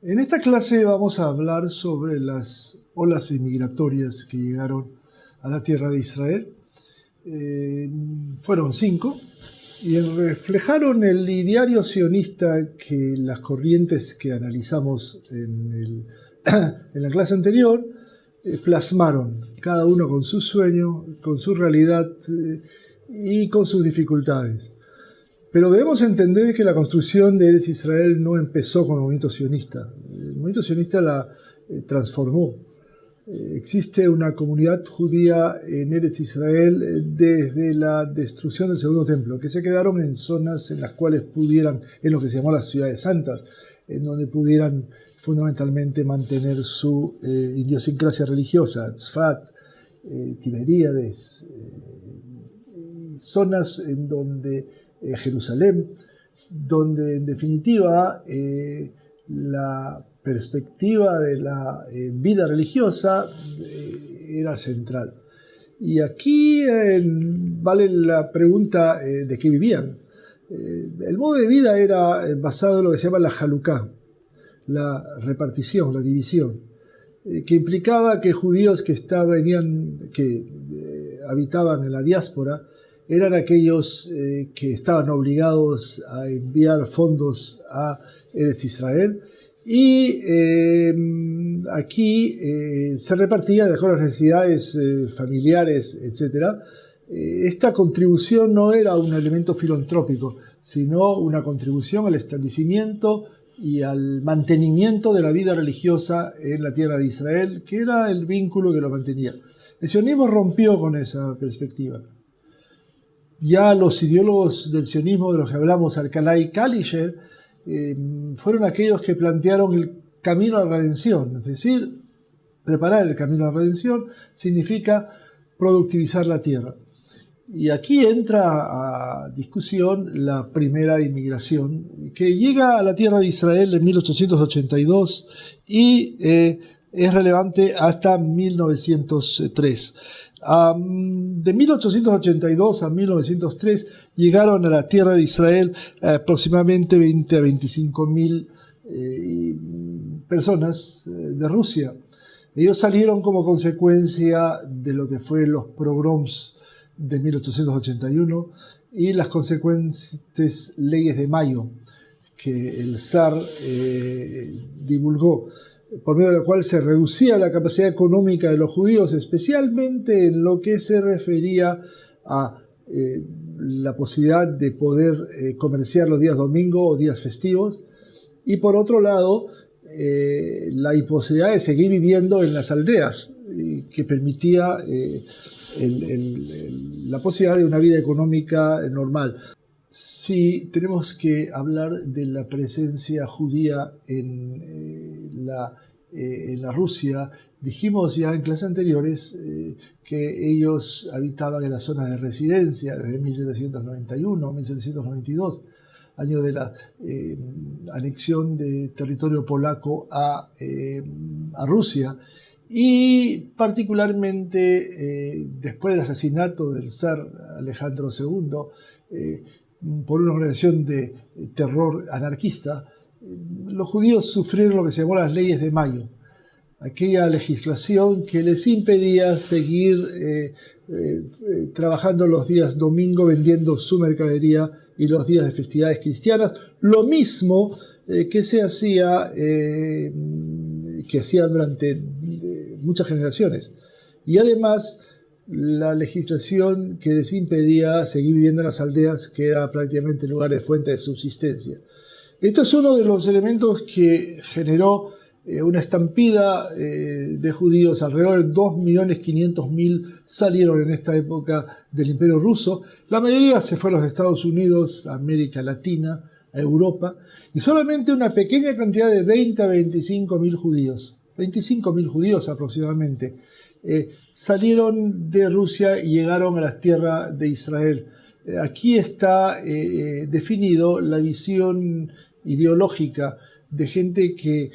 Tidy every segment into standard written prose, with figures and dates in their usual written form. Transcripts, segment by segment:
En esta clase vamos a hablar sobre las olas inmigratorias que llegaron a la tierra de Israel. Fueron 5 y reflejaron el ideario sionista que las corrientes que analizamos en la clase anterior plasmaron, cada uno con su sueño, con su realidad y con sus dificultades. Pero debemos entender que la construcción de Eretz Israel no empezó con el movimiento sionista. El movimiento sionista la transformó. Existe una comunidad judía en Eretz Israel desde la destrucción del segundo templo, que se quedaron en zonas en las cuales pudieran, en lo que se llamó las ciudades santas, en donde pudieran fundamentalmente mantener su idiosincrasia religiosa, Tzfat, Tiberíades, zonas en donde Jerusalén, donde en definitiva la perspectiva de la vida religiosa era central. Y aquí vale la pregunta de qué vivían. El modo de vida era basado en lo que se llama la Haluká, la repartición, la división, que implicaba que judíos que habitaban en la diáspora eran aquellos que estaban obligados a enviar fondos a Eretz Israel y aquí se repartía de acuerdo a las necesidades familiares, etc. Esta contribución no era un elemento filantrópico, sino una contribución al establecimiento y al mantenimiento de la vida religiosa en la tierra de Israel, que era el vínculo que lo mantenía. El sionismo rompió con esa perspectiva. Ya los ideólogos del sionismo de los que hablamos, Alcalá y Kalischer, fueron aquellos que plantearon el camino a la redención. Es decir, preparar el camino a la redención significa productivizar la tierra. Y aquí entra a discusión la primera inmigración, que llega a la tierra de Israel en 1882 y es relevante hasta 1903. De 1882 a 1903 llegaron a la tierra de Israel aproximadamente 20 a 25.000 personas de Rusia. Ellos salieron como consecuencia de lo que fue los pogroms de 1881 y las consecuentes leyes de Mayo que el zar divulgó, por medio de la cual se reducía la capacidad económica de los judíos, especialmente en lo que se refería a la posibilidad de poder comerciar los días domingo o días festivos, y por otro lado, la imposibilidad de seguir viviendo en las aldeas, que permitía la posibilidad de una vida económica normal. Si tenemos que hablar de la presencia judía en la Rusia, dijimos ya en clases anteriores que ellos habitaban en la zona de residencia desde 1791, 1792, año de la anexión de territorio polaco a Rusia, y particularmente después del asesinato del zar Alejandro II, por una organización de terror anarquista, los judíos sufrieron lo que se llamó las leyes de Mayo, aquella legislación que les impedía seguir trabajando los días domingo vendiendo su mercadería y los días de festividades cristianas, lo mismo que se hacía durante muchas generaciones. Y además la legislación que les impedía seguir viviendo en las aldeas, que era prácticamente el lugar de fuente de subsistencia. Esto es uno de los elementos que generó una estampida de judíos. Alrededor de 2.500.000 salieron en esta época del Imperio Ruso. La mayoría se fue a los Estados Unidos, a América Latina, a Europa, y solamente una pequeña cantidad de 20 a 25.000 judíos, 25.000 judíos aproximadamente, salieron de Rusia y llegaron a la tierra de Israel. Aquí está definido la visión ideológica de gente que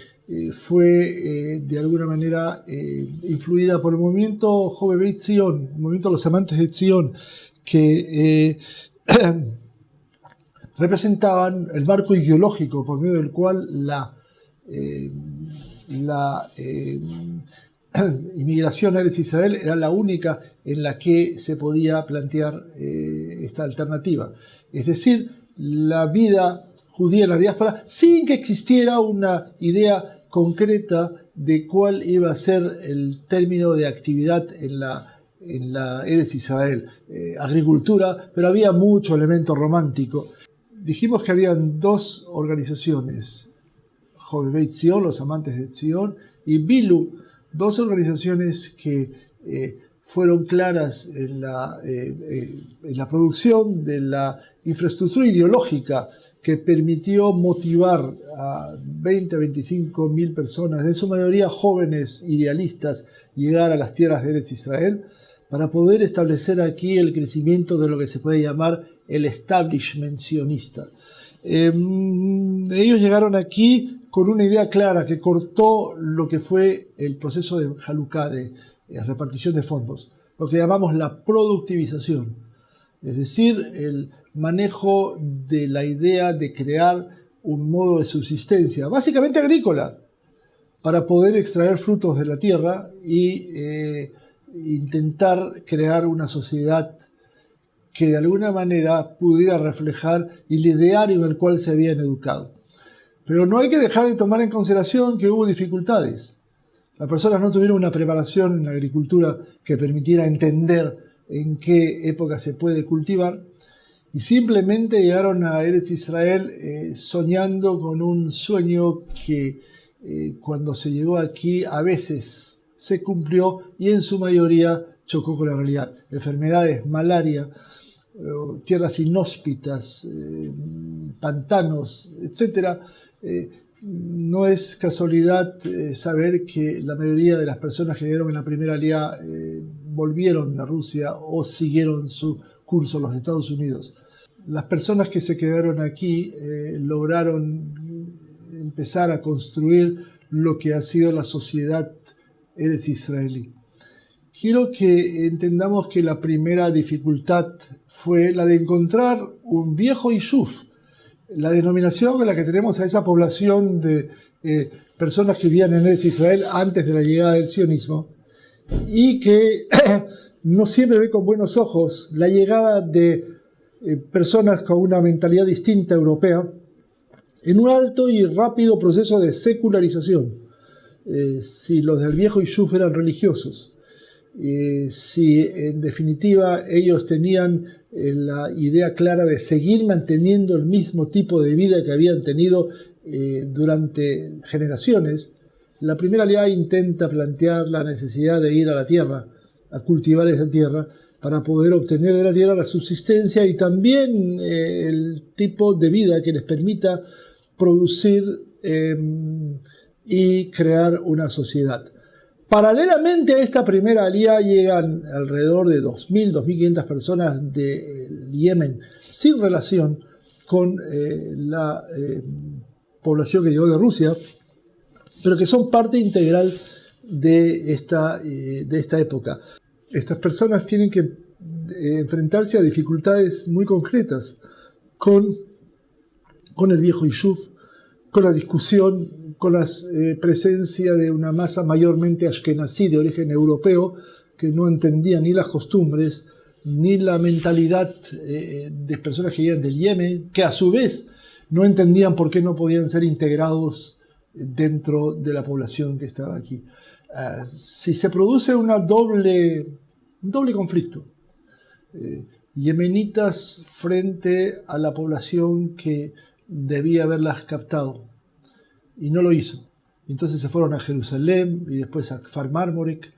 fue de alguna manera influida por el movimiento Jovevei Tzion, el movimiento de los amantes de Tzion, que representaban el marco ideológico por medio del cual la la inmigración a Eretz Israel era la única en la que se podía plantear esta alternativa. Es decir, la vida judía en la diáspora sin que existiera una idea concreta de cuál iba a ser el término de actividad en la Eretz Israel. Agricultura, pero había mucho elemento romántico. Dijimos que habían dos organizaciones, Jovevei Tzion, los amantes de Tzion, y Bilu, dos organizaciones que fueron claras en la producción de la infraestructura ideológica que permitió motivar a 20 a 25 mil personas, en su mayoría jóvenes idealistas, llegar a las tierras de Eretz Israel para poder establecer aquí el crecimiento de lo que se puede llamar el establishment sionista. Ellos llegaron aquí con una idea clara que cortó lo que fue el proceso de Haluká, de repartición de fondos, lo que llamamos la productivización, es decir, el manejo de la idea de crear un modo de subsistencia, básicamente agrícola, para poder extraer frutos de la tierra y intentar crear una sociedad que de alguna manera pudiera reflejar el ideario en el cual se habían educado. Pero no hay que dejar de tomar en consideración que hubo dificultades. Las personas no tuvieron una preparación en la agricultura que permitiera entender en qué época se puede cultivar y simplemente llegaron a Eretz Israel soñando con un sueño que cuando se llegó aquí a veces se cumplió y en su mayoría chocó con la realidad. Enfermedades, malaria, tierras inhóspitas, pantanos, etc. No es casualidad saber que la mayoría de las personas que llegaron en la primera aliyá volvieron a Rusia o siguieron su curso a los Estados Unidos. Las personas que se quedaron aquí lograron empezar a construir lo que ha sido la sociedad eretz israelí. Quiero que entendamos que la primera dificultad fue la de encontrar un viejo Yishuv, la denominación con la que tenemos a esa población de personas que vivían en Eretz Israel antes de la llegada del sionismo y que no siempre ve con buenos ojos la llegada de personas con una mentalidad distinta europea en un alto y rápido proceso de secularización. Si los del viejo Yishuv eran religiosos, si en definitiva ellos tenían la idea clara de seguir manteniendo el mismo tipo de vida que habían tenido durante generaciones, la primera aliyá intenta plantear la necesidad de ir a la tierra, a cultivar esa tierra, para poder obtener de la tierra la subsistencia y también el tipo de vida que les permita producir y crear una sociedad. Paralelamente a esta primera aliyá llegan alrededor de 2.000, 2.500 personas de Yemen sin relación con la población que llegó de Rusia, pero que son parte integral de esta época. Estas personas tienen que enfrentarse a dificultades muy concretas con el viejo Yishuv, con la discusión, con la presencia de una masa mayormente ashkenazí de origen europeo que no entendía ni las costumbres ni la mentalidad de personas que llegan del Yemen, que a su vez no entendían por qué no podían ser integrados dentro de la población que estaba aquí. Si se produce un doble conflicto, yemenitas frente a la población que debía haberlas captado y no lo hizo. Entonces se fueron a Jerusalén y después a Kfar Marmorik,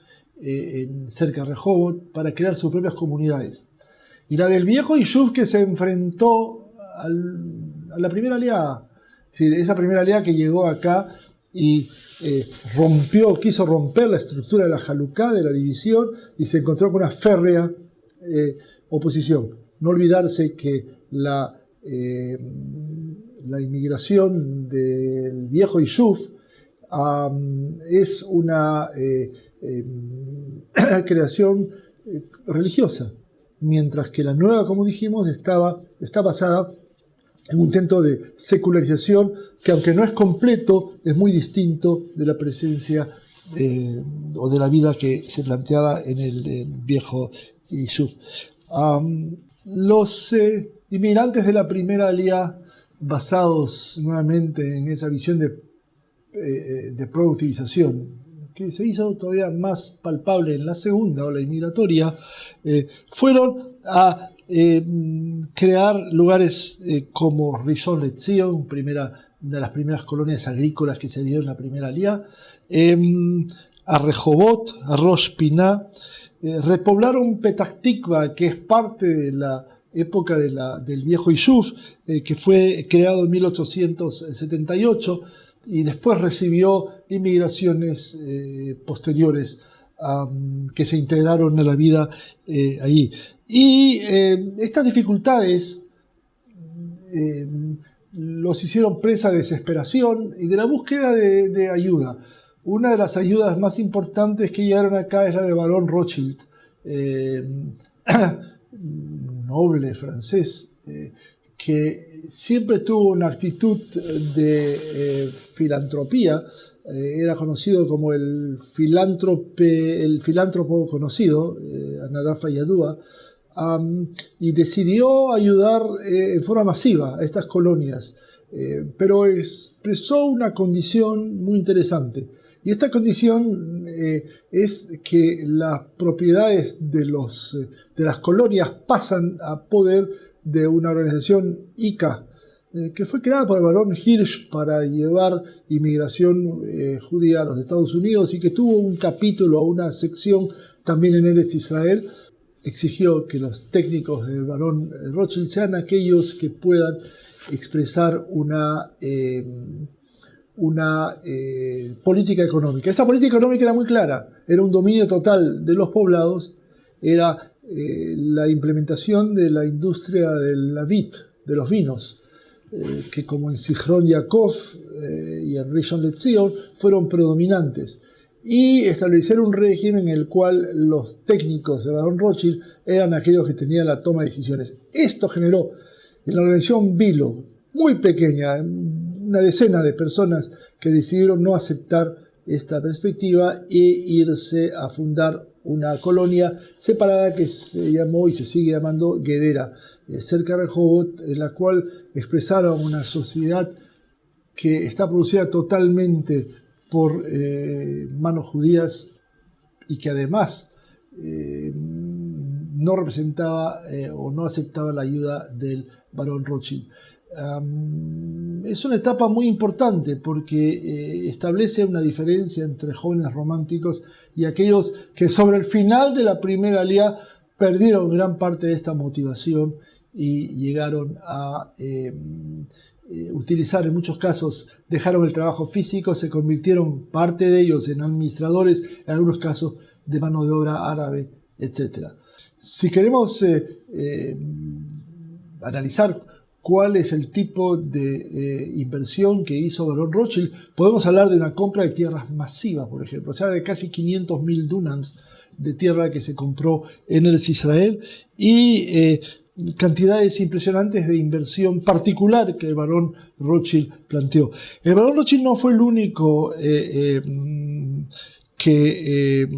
cerca de Rehovot, para crear sus propias comunidades. Y la del viejo Yishuv que se enfrentó a la primera aliyá, es decir, esa primera aliyá que llegó acá y quiso romper la estructura de la Haluká, de la división, y se encontró con una férrea oposición. No olvidarse que la inmigración del viejo Yishuv es una creación religiosa, mientras que la nueva, como dijimos, está basada en un intento de secularización que, aunque no es completo, es muy distinto de la presencia o de la vida que se planteaba en el viejo Yishuv. Los inmigrantes de la primera aliyá, basados nuevamente en esa visión de productivización, que se hizo todavía más palpable en la segunda ola inmigratoria, fueron a crear lugares como Rishon LeZion, una de las primeras colonias agrícolas que se dio en la primera aliyá, a Rehovot, a Rosh Piná, repoblaron Petah Tikva, que es parte de la época del viejo Yishuv, que fue creado en 1878 y después recibió inmigraciones posteriores que se integraron a la vida allí. Y estas dificultades los hicieron presa de desesperación y de la búsqueda de ayuda. Una de las ayudas más importantes que llegaron acá es la de Barón Rothschild, noble francés, que siempre tuvo una actitud de filantropía. Era conocido como el filántropo conocido, Anadafa Yadua, y decidió ayudar en forma masiva a estas colonias, pero expresó una condición muy interesante. Y esta condición es que las propiedades de las colonias pasan a poder de una organización ICA, que fue creada por el barón Hirsch para llevar inmigración judía a los Estados Unidos y que tuvo un capítulo o una sección también en Eretz Israel. Exigió que los técnicos del barón Rothschild sean aquellos que puedan expresar una política económica. Esta política económica era muy clara, era un dominio total de los poblados, era la implementación de la industria de la vid, de los vinos, que como en Zichron Yaakov y en Rishon LeZion fueron predominantes, y establecer un régimen en el cual los técnicos de barón Rothschild eran aquellos que tenían la toma de decisiones. Esto generó en la organización Bilo, muy pequeña, una decena de personas que decidieron no aceptar esta perspectiva e irse a fundar una colonia separada que se llamó y se sigue llamando Gedera, cerca de Rehovot, en la cual expresaron una sociedad que está producida totalmente por manos judías y que además no representaba o no aceptaba la ayuda del barón Rothschild. Es una etapa muy importante porque establece una diferencia entre jóvenes románticos y aquellos que sobre el final de la primera aliyá perdieron gran parte de esta motivación y llegaron a utilizar, en muchos casos dejaron el trabajo físico, se convirtieron parte de ellos en administradores, en algunos casos de mano de obra árabe, etc. Si queremos analizar cuál es el tipo de inversión que hizo barón Rothschild, podemos hablar de una compra de tierras masiva, por ejemplo, o sea, de casi 500.000 dunams de tierra que se compró en Eretz Israel y cantidades impresionantes de inversión particular que el barón Rothschild planteó. El barón Rothschild no fue el único que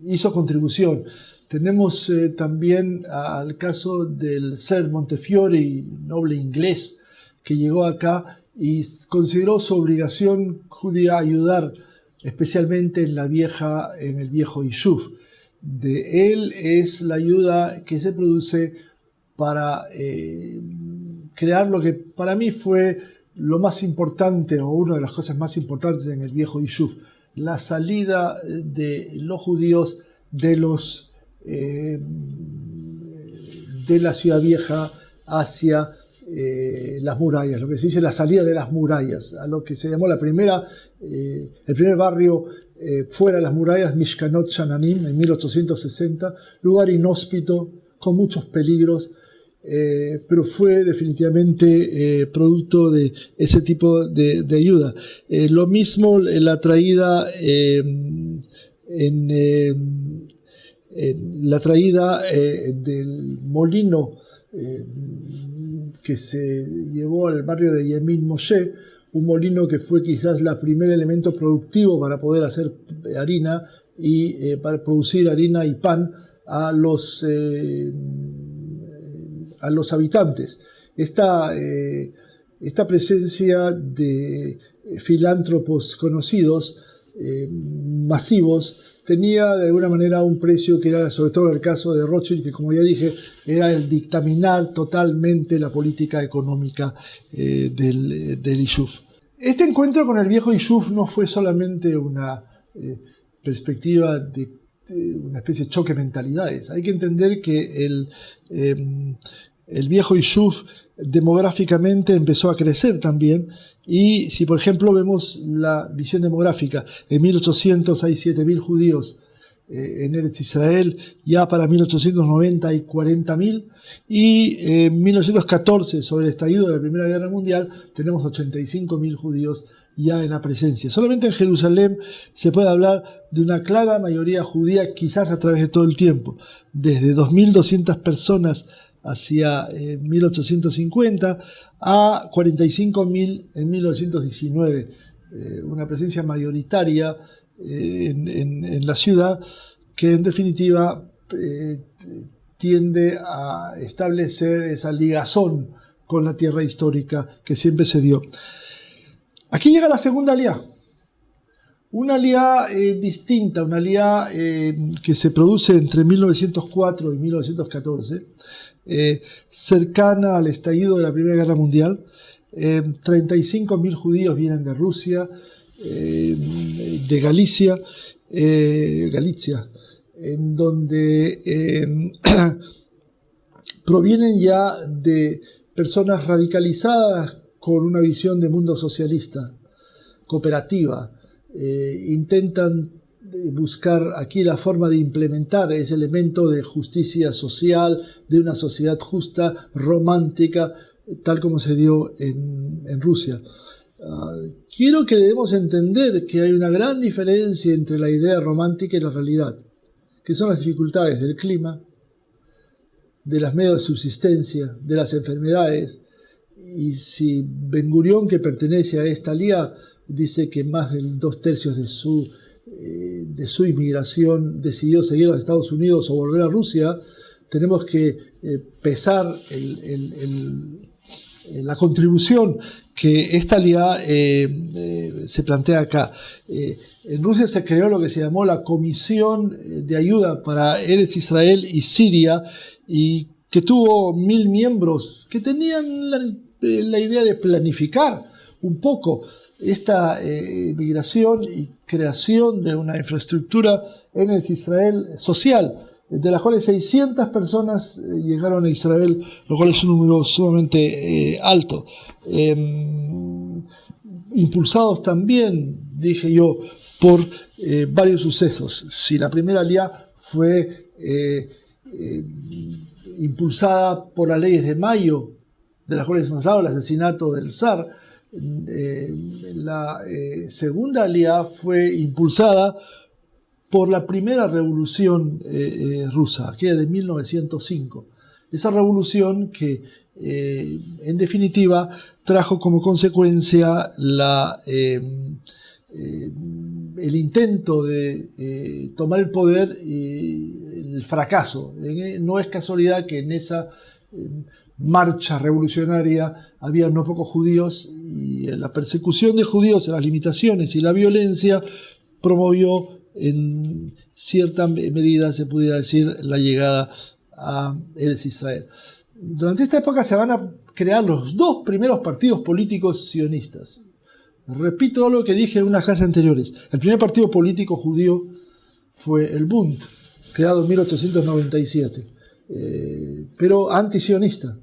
hizo contribución. Tenemos también al caso del Ser Montefiore, noble inglés, que llegó acá y consideró su obligación judía ayudar, especialmente en el viejo Yishuv. De él es la ayuda que se produce para crear lo que para mí fue lo más importante o una de las cosas más importantes en el viejo Yishuv, la salida de los judíos de la ciudad vieja hacia las murallas, lo que se dice la salida de las murallas, a lo que se llamó el primer barrio fuera de las murallas, Mishkanot Shananim, en 1860, lugar inhóspito, con muchos peligros, pero fue definitivamente producto de ese tipo de ayuda. Lo mismo la traída del molino que se llevó al barrio de Yemin Moshe, un molino que fue quizás el primer elemento productivo para poder hacer harina y para producir harina y pan a los habitantes. Esta presencia de filántropos conocidos, masivos, tenía de alguna manera un precio que era, sobre todo en el caso de Rothschild, que como ya dije, era el dictaminar totalmente la política económica del Yishuv. Este encuentro con el viejo Yishuv no fue solamente una perspectiva de una especie de choque de mentalidades. Hay que entender que el viejo Yishuv demográficamente empezó a crecer también, y si por ejemplo vemos la visión demográfica, en 1800 hay 7.000 judíos en Eretz Israel, ya para 1890 hay 40.000, y en 1914, sobre el estallido de la Primera Guerra Mundial, tenemos 85.000 judíos ya en la presencia. Solamente en Jerusalén se puede hablar de una clara mayoría judía, quizás a través de todo el tiempo, desde 2.200 personas hacia 1850 a 45.000 en 1919, una presencia mayoritaria en la ciudad que en definitiva tiende a establecer esa ligazón con la tierra histórica que siempre se dio. Aquí llega la segunda aliyá. Una aliyá distinta, una aliyá que se produce entre 1904 y 1914, cercana al estallido de la Primera Guerra Mundial. 35.000 judíos vienen de Rusia, de Galicia, en donde provienen ya de personas radicalizadas con una visión de mundo socialista, cooperativa. Intentan buscar aquí la forma de implementar ese elemento de justicia social, de una sociedad justa, romántica, tal como se dio en Rusia. Quiero que debemos entender que hay una gran diferencia entre la idea romántica y la realidad, que son las dificultades del clima, de los medios de subsistencia, de las enfermedades. Y si Ben Gurión, que pertenece a esta aliyá, dice que más del 2/3 de su inmigración decidió seguir a los Estados Unidos o volver a Rusia, tenemos que pesar la contribución que esta aliyá se plantea acá. En Rusia se creó lo que se llamó la Comisión de Ayuda para Eretz Israel y Siria, y que tuvo 1.000 miembros que tenían la idea de planificar un poco esta migración y creación de una infraestructura en Eretz Israel social, de las cuales 600 personas llegaron a Israel, lo cual es un número sumamente alto. Impulsados también, dije yo, por varios sucesos. Si la primera aliyá fue impulsada por las leyes de Mayo, de las cuales hemos hablado, el asesinato del zar, la segunda aliyá fue impulsada por la primera revolución rusa, aquella de 1905. Esa revolución que, en definitiva, trajo como consecuencia el intento de tomar el poder y el fracaso. No es casualidad que en esa marcha revolucionaria había no pocos judíos, y la persecución de judíos, las limitaciones y la violencia promovió en cierta medida, se pudiera decir, la llegada a Eretz Israel. Durante esta época se van a crear los dos primeros partidos políticos sionistas. Repito lo que dije en unas clases anteriores. El primer partido político judío fue el Bund, creado en 1897, pero antisionista.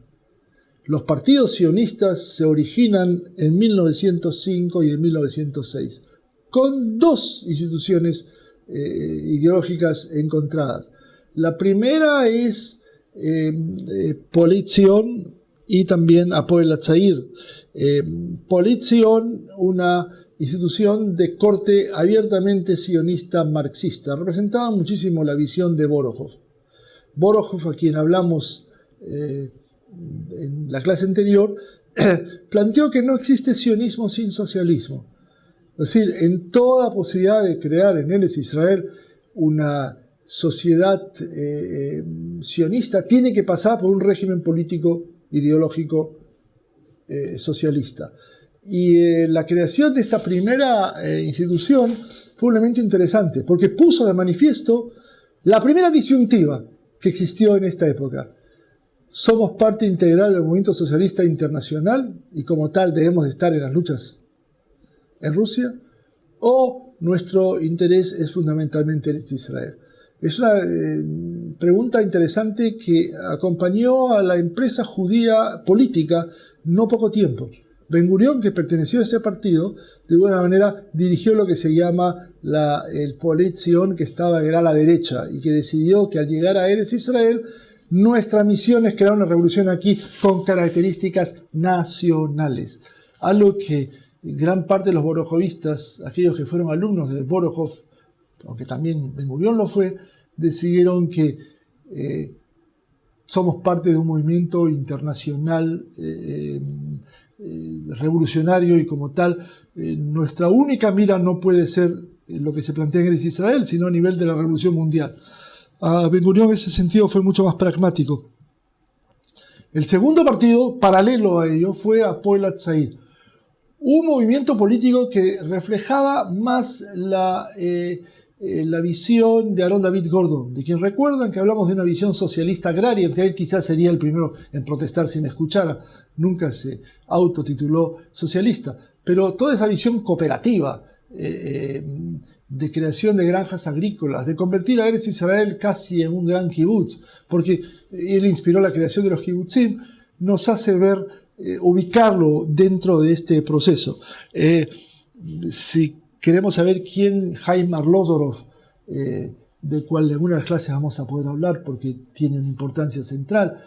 Los partidos sionistas se originan en 1905 y en 1906, con dos instituciones ideológicas encontradas. La primera es Polit Zion y también Hapoel Hatzair. Polit Zion, una institución de corte abiertamente sionista marxista, representaba muchísimo la visión de Borojov. Borojov, a quien hablamos en la clase anterior, planteó que no existe sionismo sin socialismo. Es decir, en toda posibilidad de crear en Eretz Israel una sociedad sionista tiene que pasar por un régimen político, ideológico, socialista. Y la creación de esta primera institución fue un elemento interesante, porque puso de manifiesto la primera disyuntiva que existió en esta época. Somos parte integral del movimiento socialista internacional y como tal debemos estar en las luchas en Rusia, o nuestro interés es fundamentalmente Israel. Es una pregunta interesante que acompañó a la empresa judía política no poco tiempo. Ben Gurión, que perteneció a ese partido, de alguna manera dirigió lo que se llama el Polit Zion, que era a la derecha, y que decidió que al llegar a Eretz Israel, nuestra misión es crear una revolución aquí con características nacionales. Algo que gran parte de los borojovistas, aquellos que fueron alumnos de Borojov, aunque también Ben Gurión lo fue, decidieron que somos parte de un movimiento internacional revolucionario y como tal, nuestra única mira no puede ser lo que se plantea en Eretz Israel, sino a nivel de la revolución mundial. Ben Gurión en ese sentido fue mucho más pragmático. El segundo partido, paralelo a ello, fue Hapoel Hatzair, un movimiento político que reflejaba más la visión de Aaron David Gordon, de quien recuerdan que hablamos de una visión socialista agraria, aunque él quizás sería el primero en protestar si me escuchara, nunca se autotituló socialista, pero toda esa visión cooperativa, de creación de granjas agrícolas, de convertir a Eretz Israel casi en un gran kibutz, porque él inspiró la creación de los kibutzim, nos hace ver, ubicarlo dentro de este proceso. Si queremos saber quién Haim Arlosoroff, del cual en algunas clases vamos a poder hablar porque tiene una importancia central,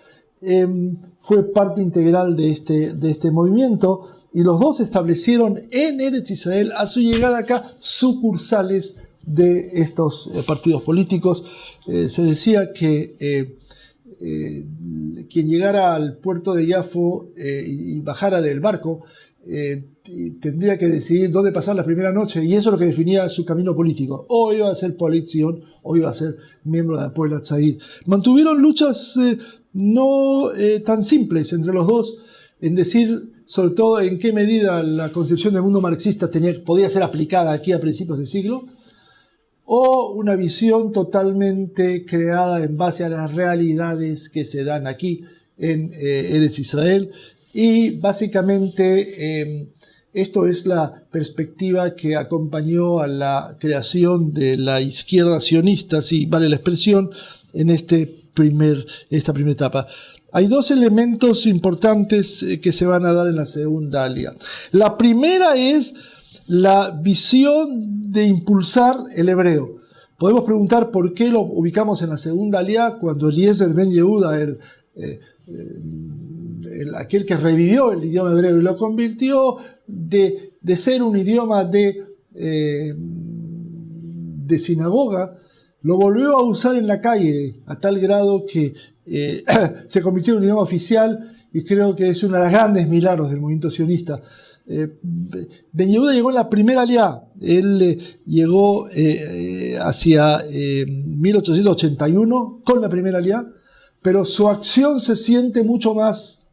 fue parte integral de este movimiento, y los dos establecieron en Eretz Israel, a su llegada acá, sucursales de estos partidos políticos. Se decía que quien llegara al puerto de Yafo y bajara del barco tendría que decidir dónde pasar la primera noche, y eso es lo que definía su camino político. O iba a ser Polit Zion o iba a ser miembro de Hapoel Hatzair. Mantuvieron luchas no tan simples entre los dos, en decir sobre todo en qué medida la concepción del mundo marxista podía ser aplicada aquí a principios de siglo, o una visión totalmente creada en base a las realidades que se dan aquí en Eretz Israel. Y básicamente esto es la perspectiva que acompañó a la creación de la izquierda sionista, si vale la expresión, en esta primera etapa. Hay dos elementos importantes que se van a dar en la segunda alía. La primera es la visión de impulsar el hebreo. Podemos preguntar por qué lo ubicamos en la segunda alía cuando Eliezer Ben Yehuda, aquel que revivió el idioma hebreo y lo convirtió de ser un idioma de sinagoga, lo volvió a usar en la calle a tal grado que se convirtió en un idioma oficial, y creo que es uno de los grandes milagros del movimiento sionista. Ben Yehuda llegó en la primera aliyá. Él llegó hacia 1881 con la primera aliyá, pero su acción se siente mucho más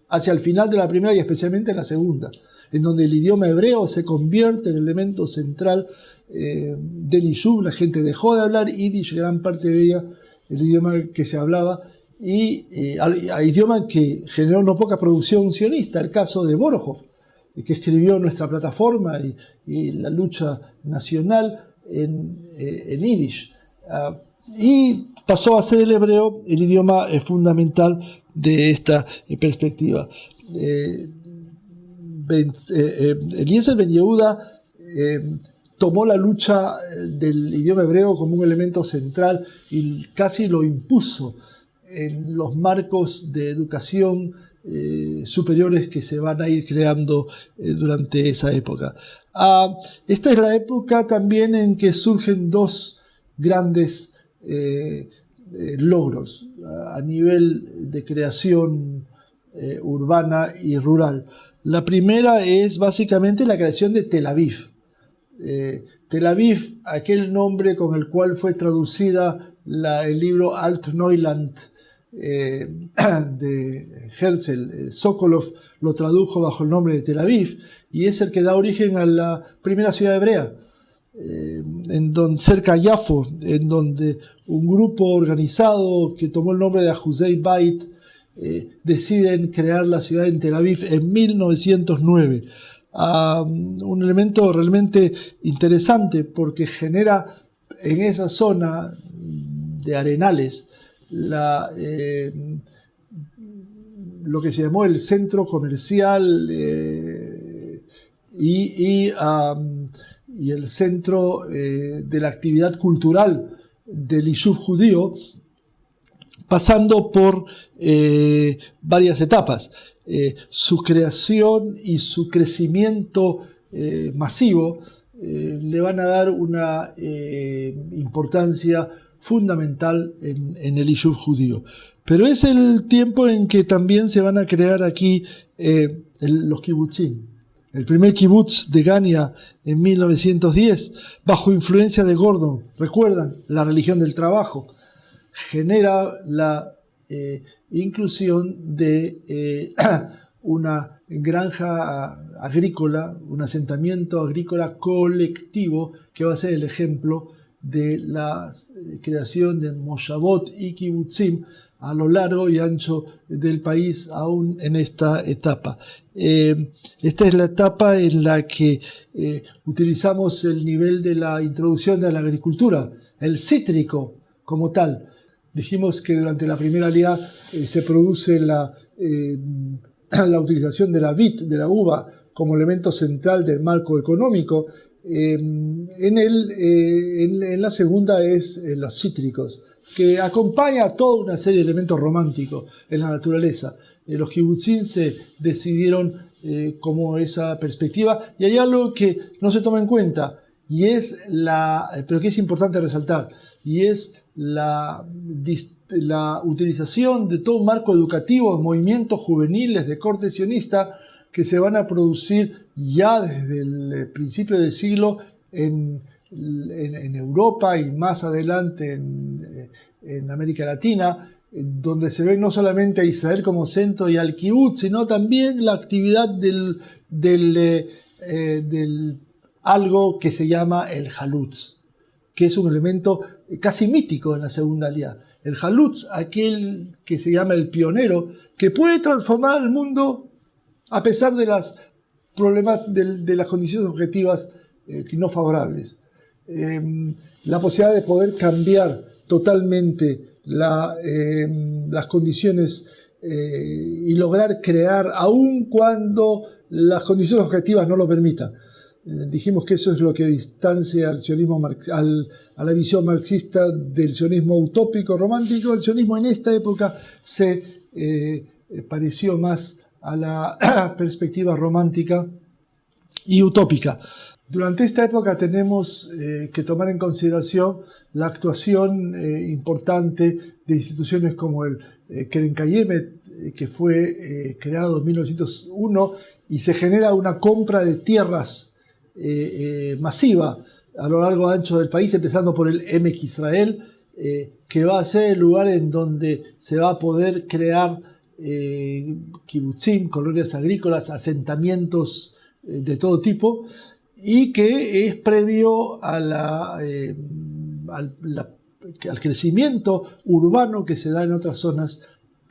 hacia el final de la primera y especialmente en la segunda, en donde el idioma hebreo se convierte en el elemento central del Yishuv. La gente dejó de hablar Yiddish, gran parte de ella, el idioma que se hablaba, y idioma que generó no poca producción sionista, el caso de Borojov, que escribió Nuestra Plataforma y la lucha nacional en Yiddish. Y pasó a ser el hebreo el idioma fundamental de esta perspectiva. Eliezer Ben Yehuda tomó la lucha del idioma hebreo como un elemento central y casi lo impuso en los marcos de educación superiores que se van a ir creando durante esa época. Esta es la época también en que surgen dos grandes logros a nivel de creación urbana y rural. La primera es básicamente la creación de Tel Aviv. Tel Aviv, aquel nombre con el cual fue traducida el libro Alt-Neuland de Herzl, Sokolov lo tradujo bajo el nombre de Tel Aviv, y es el que da origen a la primera ciudad hebrea, cerca de Yafo, en donde un grupo organizado que tomó el nombre de Ahuzei Bait deciden crear la ciudad de Tel Aviv en 1909. Un elemento realmente interesante porque genera en esa zona de arenales lo que se llamó el centro comercial y el centro de la actividad cultural del Yishuv judío, pasando por varias etapas. Su creación y su crecimiento masivo le van a dar una importancia fundamental en el Yishuv judío. Pero es el tiempo en que también se van a crear aquí los kibutzim. El primer kibutz de Gania en 1910, bajo influencia de Gordon, recuerdan, la religión del trabajo, genera la inclusión de una granja agrícola, un asentamiento agrícola colectivo que va a ser el ejemplo de la creación de moshavot y kibutzim a lo largo y ancho del país, aún en esta etapa. Esta es la etapa en la que utilizamos el nivel de la introducción de la agricultura, el cítrico como tal. Dijimos que durante la primera aliyá se produce la utilización de la vid, de la uva, como elemento central del marco económico. En la segunda es los cítricos, que acompaña a toda una serie de elementos románticos en la naturaleza. Los kibutzim se decidieron como esa perspectiva, y hay algo que no se toma en cuenta, pero que es importante resaltar, y es la utilización de todo un marco educativo, movimientos juveniles de corte sionista que se van a producir ya desde el principio del siglo en Europa y más adelante en América Latina, donde se ve no solamente a Israel como centro y al kibutz, sino también la actividad del algo que se llama el halutz, que es un elemento casi mítico en la segunda aliyá. El halutz, aquel que se llama el pionero, que puede transformar el mundo a pesar de las condiciones objetivas no favorables. La posibilidad de poder cambiar totalmente las condiciones y lograr crear, aun cuando las condiciones objetivas no lo permitan. Dijimos que eso es lo que distancia al sionismo a la visión marxista del sionismo utópico romántico. El sionismo en esta época se pareció más a la perspectiva romántica y utópica. Durante esta época tenemos que tomar en consideración la actuación importante de instituciones como el Keren Kayemet, que fue creado en 1901, y se genera una compra de tierras masiva a lo largo y ancho del país, empezando por el Emek Israel, que va a ser el lugar en donde se va a poder crear kibutzim, colonias agrícolas, asentamientos de todo tipo, y que es previo a al crecimiento urbano que se da en otras zonas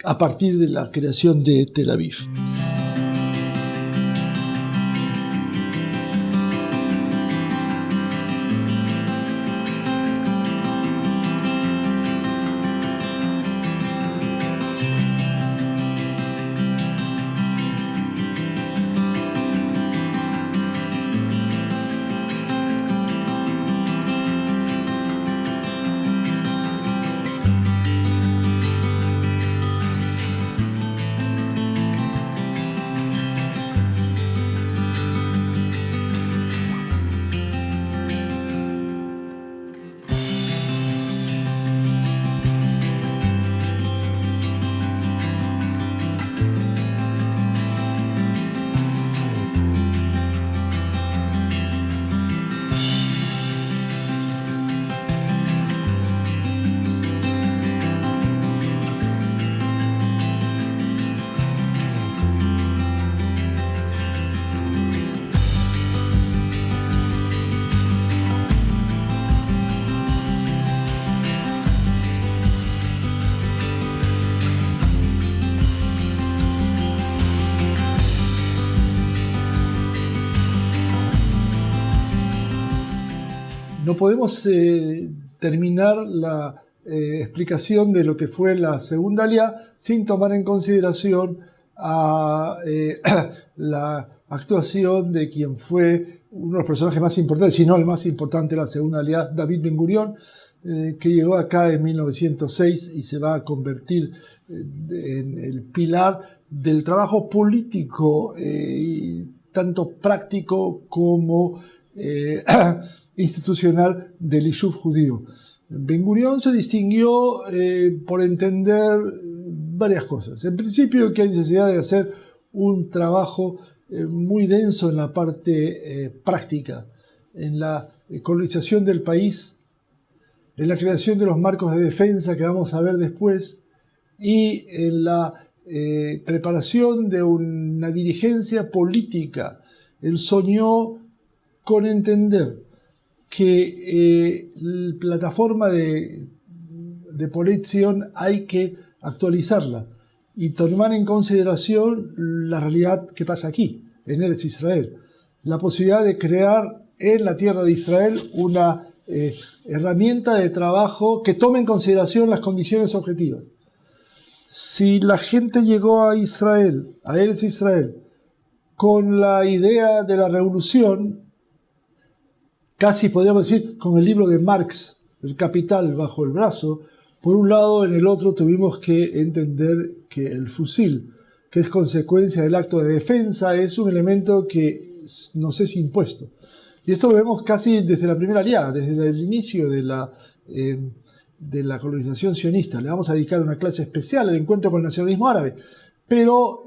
a partir de la creación de Tel Aviv. No podemos terminar la explicación de lo que fue la Segunda Aliá sin tomar en consideración a la actuación de quien fue uno de los personajes más importantes, si no el más importante de la Segunda Aliá, David Ben-Gurión, que llegó acá en 1906 y se va a convertir en el pilar del trabajo político, tanto práctico como institucional del Yishuv judío. Ben-Gurión se distinguió por entender varias cosas. En principio, que hay necesidad de hacer un trabajo muy denso en la parte práctica, en la colonización del país, en la creación de los marcos de defensa que vamos a ver después, y en la preparación de una dirigencia política. Él soñó con entender que la plataforma de Polet-Zion hay que actualizarla y tomar en consideración la realidad que pasa aquí, en Eretz Israel. La posibilidad de crear en la tierra de Israel una herramienta de trabajo que tome en consideración las condiciones objetivas. Si la gente llegó a Israel, a Eretz Israel, con la idea de la revolución, casi podríamos decir con el libro de Marx, El Capital, bajo el brazo, por un lado, en el otro tuvimos que entender que el fusil, que es consecuencia del acto de defensa, es un elemento que nos es impuesto. Y esto lo vemos casi desde la primera aliada, desde el inicio de la colonización sionista. Le vamos a dedicar una clase especial al encuentro con el nacionalismo árabe. Pero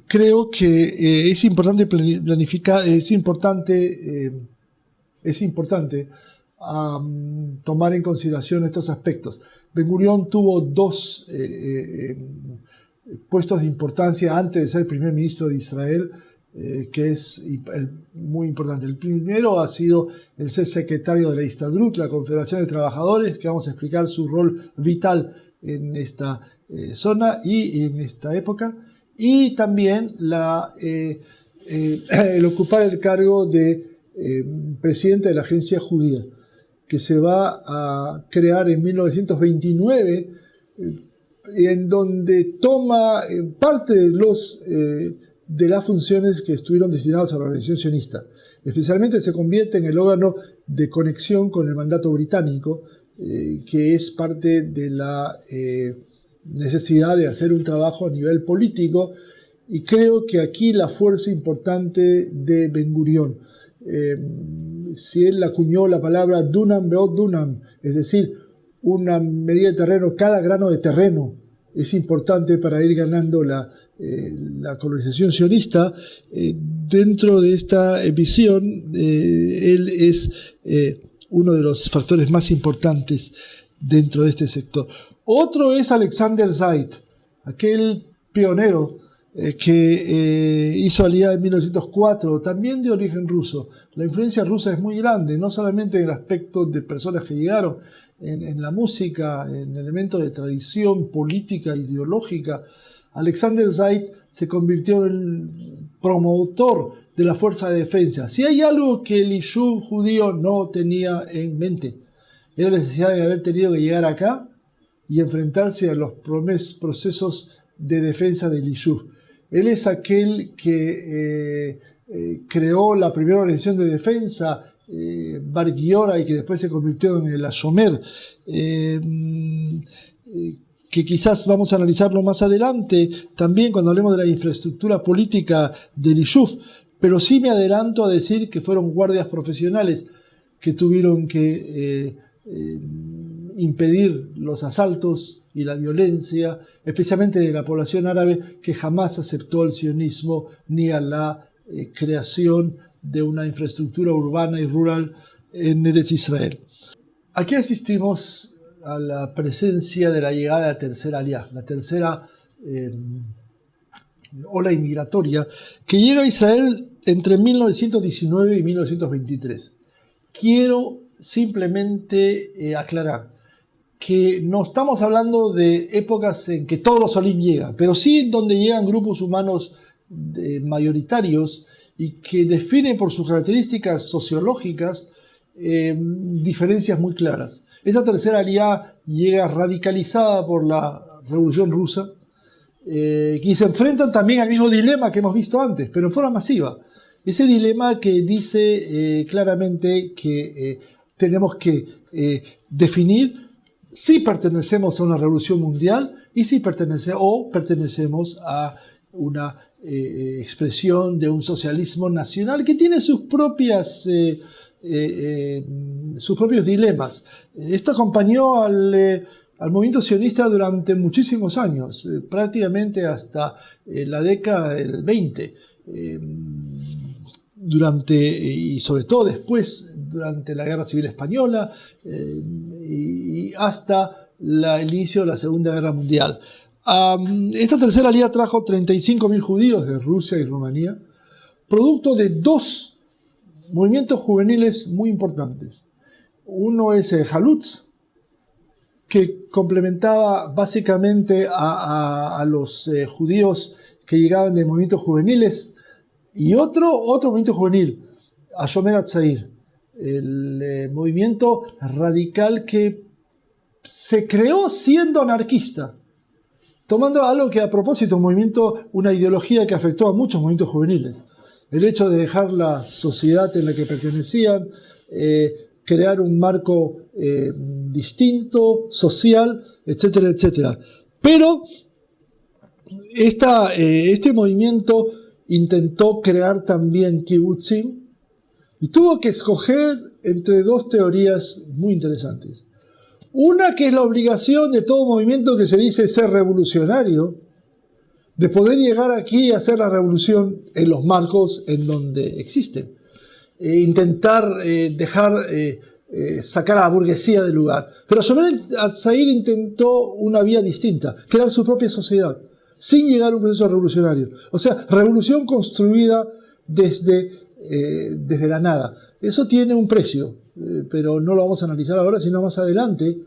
creo que es importante planificar, es importante tomar en consideración estos aspectos. Ben-Gurión tuvo dos puestos de importancia antes de ser primer ministro de Israel, que es muy importante. El primero ha sido el ser secretario de la Histadrut, la Confederación de Trabajadores, que vamos a explicar su rol vital en esta zona y en esta época, y también el ocupar el cargo de presidente de la Agencia Judía, que se va a crear en 1929, en donde toma parte de las funciones que estuvieron destinadas a la organización sionista. Especialmente se convierte en el órgano de conexión con el mandato británico, que es parte de la necesidad de hacer un trabajo a nivel político, y creo que aquí la fuerza importante de Ben-Gurión, si él acuñó la palabra Dunam Beot Dunam, es decir, una medida de terreno, cada grano de terreno es importante para ir ganando la colonización sionista. Dentro de esta visión, él es uno de los factores más importantes dentro de este sector. Otro es Alexander Zeit, aquel pionero que hizo alianza en 1904, también de origen ruso. La influencia rusa es muy grande, no solamente en el aspecto de personas que llegaron, en la música, en elementos de tradición política, ideológica. Alexander Zeit se convirtió en promotor de la fuerza de defensa. Si hay algo que el Yishuv judío no tenía en mente, era la necesidad de haber tenido que llegar acá y enfrentarse a los procesos de defensa del Yishuv. Él es aquel que creó la primera organización de defensa, Bar Giora, y que después se convirtió en el Ashomer, que quizás vamos a analizarlo más adelante, también cuando hablemos de la infraestructura política del Yishuv, pero sí me adelanto a decir que fueron guardias profesionales que tuvieron que impedir los asaltos y la violencia, especialmente de la población árabe, que jamás aceptó el sionismo ni a la creación de una infraestructura urbana y rural en Eretz Israel. Aquí asistimos a la presencia de la llegada de la tercera aliá, la tercera ola inmigratoria, que llega a Israel entre 1919 y 1923. Quiero simplemente aclarar que no estamos hablando de épocas en que todos los olim llegan, pero sí donde llegan grupos humanos mayoritarios y que definen por sus características sociológicas diferencias muy claras. Esa tercera aliyá llega radicalizada por la Revolución Rusa, y se enfrentan también al mismo dilema que hemos visto antes, pero en forma masiva. Ese dilema que dice claramente que tenemos que definir si pertenecemos a una revolución mundial y si pertenecemos a una expresión de un socialismo nacional que tiene sus propios dilemas. Esto acompañó al movimiento sionista durante muchísimos años, prácticamente hasta la década del 20. Y sobre todo después, durante la Guerra Civil Española y hasta el inicio de la Segunda Guerra Mundial. Esta tercera aliyá trajo 35.000 judíos de Rusia y Rumanía, producto de dos movimientos juveniles muy importantes. Uno es Halutz, que complementaba básicamente a los judíos que llegaban de movimientos juveniles, y otro movimiento juvenil, Hashomer Hatzair, el movimiento radical que se creó siendo anarquista, tomando algo que a propósito, una ideología que afectó a muchos movimientos juveniles. El hecho de dejar la sociedad en la que pertenecían, crear un marco distinto, social, etcétera, etcétera. Pero este movimiento intentó crear también kibbutzim y tuvo que escoger entre dos teorías muy interesantes. Una que es la obligación de todo movimiento que se dice ser revolucionario, de poder llegar aquí a hacer la revolución en los marcos en donde existen. Intentar sacar a la burguesía del lugar. Pero Hashomer Hatzair intentó una vía distinta, crear su propia sociedad, sin llegar a un proceso revolucionario. O sea, revolución construida desde la nada. Eso tiene un precio, pero no lo vamos a analizar ahora, sino más adelante,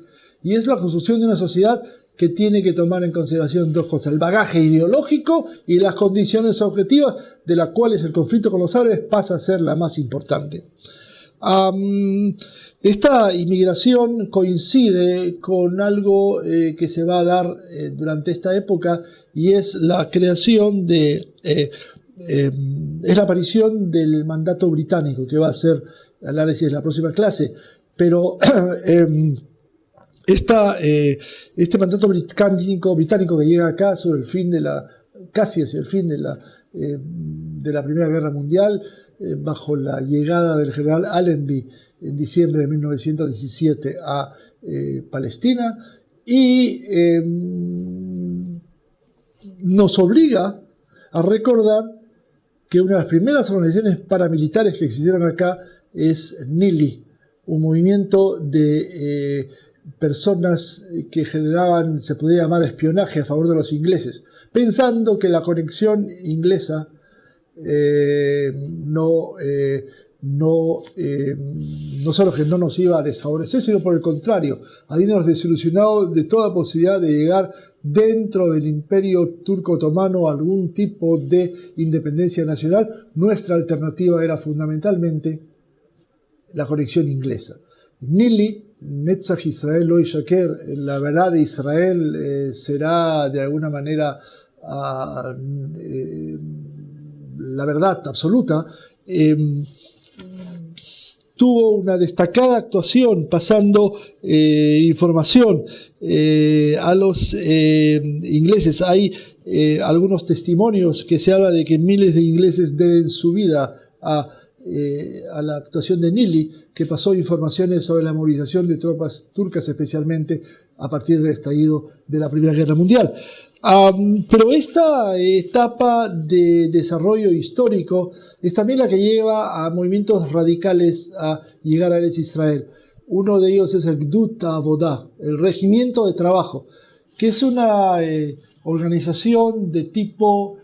y es la construcción de una sociedad que tiene que tomar en consideración dos cosas: el bagaje ideológico y las condiciones objetivas, de las cuales el conflicto con los árabes pasa a ser la más importante. Esta inmigración coincide con algo que se va a dar durante esta época, y es la creación es la aparición del mandato británico, que va a ser el análisis de la próxima clase. Pero este mandato británico que llega acá sobre casi hacia el fin de la Primera Guerra Mundial, bajo la llegada del general Allenby en diciembre de 1917 a Palestina, y nos obliga a recordar que una de las primeras organizaciones paramilitares que existieron acá es Nili, un movimiento de personas que generaban, se podría llamar, espionaje a favor de los ingleses, pensando que la conexión inglesa no solo que no nos iba a desfavorecer, sino por el contrario, habiéndonos desilusionado de toda posibilidad de llegar dentro del imperio turco-otomano a algún tipo de independencia nacional. Nuestra alternativa era fundamentalmente la conexión inglesa. Nili, Netzach Israel lo Yishaker, la verdad de Israel será de alguna manera la verdad absoluta. Tuvo una destacada actuación pasando información a los ingleses. Hay algunos testimonios que se habla de que miles de ingleses deben su vida a la actuación de Nili, que pasó informaciones sobre la movilización de tropas turcas, especialmente a partir del estallido de la Primera Guerra Mundial. Pero esta etapa de desarrollo histórico es también la que lleva a movimientos radicales a llegar a Eretz Israel. Uno de ellos es el Gdut Avodah, el regimiento de trabajo, que es una organización de tipo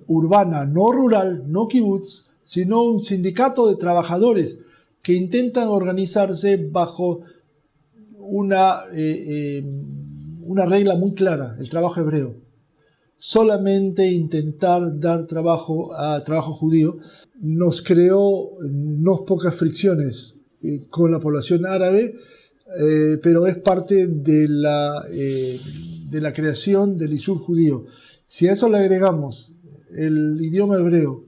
urbana, no rural, no kibutz, sino un sindicato de trabajadores que intentan organizarse bajo una regla muy clara: el trabajo hebreo. Solamente intentar dar trabajo a trabajo judío nos creó no pocas fricciones con la población árabe, pero es parte de la creación del Yishuv judío. Si a eso le agregamos el idioma hebreo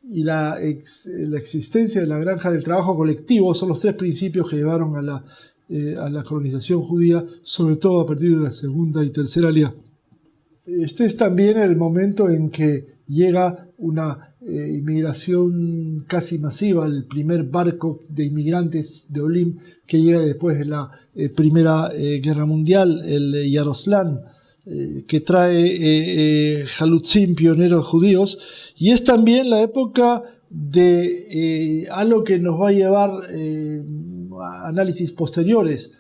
y la existencia de la granja del trabajo colectivo, son los tres principios que llevaron a la colonización judía, sobre todo a partir de la segunda y tercera aliyá. Este es también el momento en que llega una inmigración casi masiva, el primer barco de inmigrantes de Olim que llega después de la Primera Guerra Mundial, el Yaroslan, que trae Halutzim, pioneros judíos, y es también la época de algo que nos va a llevar a análisis posteriores,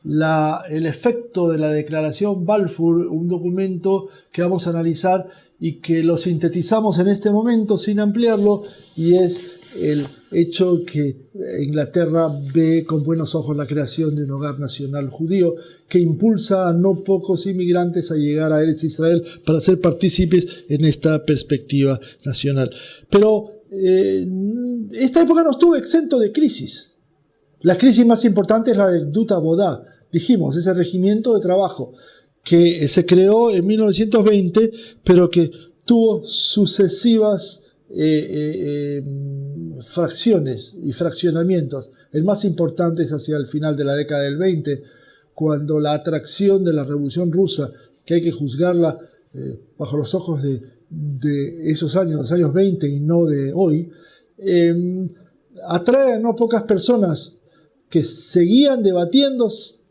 el efecto de la declaración Balfour, un documento que vamos a analizar y que lo sintetizamos en este momento sin ampliarlo, y es el hecho que Inglaterra ve con buenos ojos la creación de un hogar nacional judío que impulsa a no pocos inmigrantes a llegar a Eretz Israel para ser partícipes en esta perspectiva nacional. Pero esta época no estuvo exento de crisis. La crisis más importante es la del Dut Avodah, dijimos, ese regimiento de trabajo que se creó en 1920, pero que tuvo sucesivas fracciones y fraccionamientos. El más importante es hacia el final de la década del 20, cuando la atracción de la Revolución Rusa, que hay que juzgarla bajo los ojos de esos años, los años 20 y no de hoy, atrae a no pocas personas que seguían debatiendo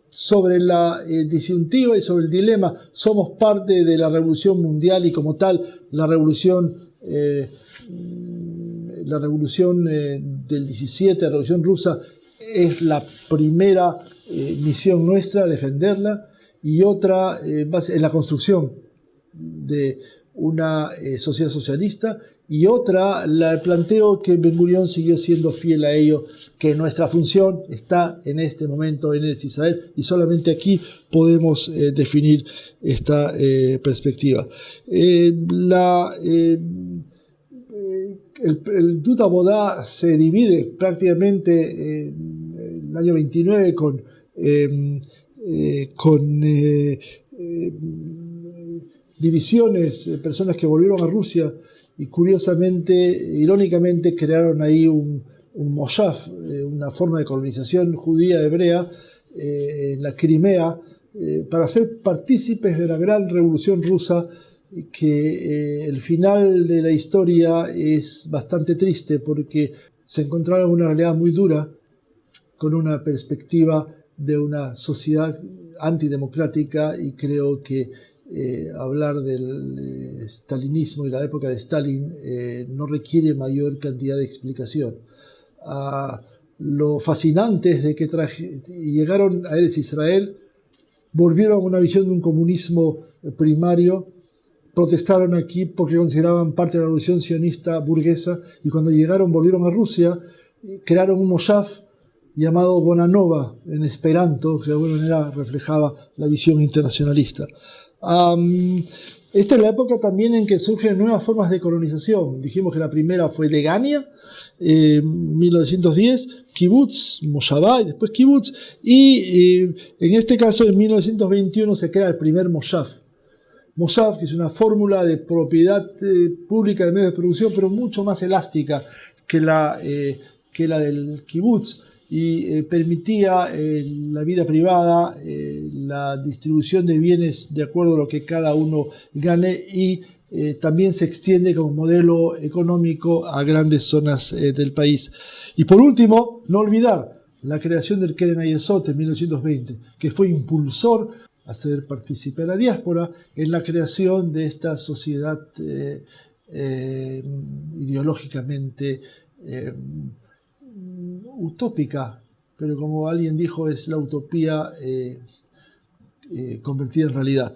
sobre la disyuntiva y sobre el dilema. Somos parte de la revolución mundial y como tal la revolución del 17, la revolución rusa, es la primera misión nuestra, defenderla, y otra es la construcción de una sociedad socialista, y otra, el planteo que Ben-Gurión siguió siendo fiel a ello, que nuestra función está en este momento en Eretz Israel, y solamente aquí podemos definir esta perspectiva. El Dut Avodah se divide prácticamente en el año 29 con divisiones, personas que volvieron a Rusia y curiosamente, irónicamente, crearon ahí un moshav, una forma de colonización judía hebrea en la Crimea, para ser partícipes de la gran revolución rusa, que el final de la historia es bastante triste porque se encontraron en una realidad muy dura, con una perspectiva de una sociedad antidemocrática, y creo que hablar del stalinismo y la época de Stalin no requiere mayor cantidad de explicación. Lo fascinante es de que llegaron a Eretz Israel, volvieron a una visión de un comunismo primario, protestaron aquí porque consideraban parte de la revolución sionista burguesa, y cuando llegaron, volvieron a Rusia, crearon un moshav llamado Bonanova en esperanto, que de alguna manera reflejaba la visión internacionalista. Esta es la época también en que surgen nuevas formas de colonización. Dijimos que la primera fue Degania, 1910, Kibbutz, Moshavá y después Kibbutz, y en este caso en 1921 se crea el primer Moshav. Moshav, que es una fórmula de propiedad pública de medios de producción, pero mucho más elástica que la del Kibbutz, y permitía la vida privada, la distribución de bienes de acuerdo a lo que cada uno gane, y también se extiende como modelo económico a grandes zonas del país. Y por último, no olvidar la creación del Keren Hayesot en 1920, que fue impulsor a ser partícipe de la diáspora en la creación de esta sociedad ideológicamente utópica, pero como alguien dijo, es la utopía convertida en realidad.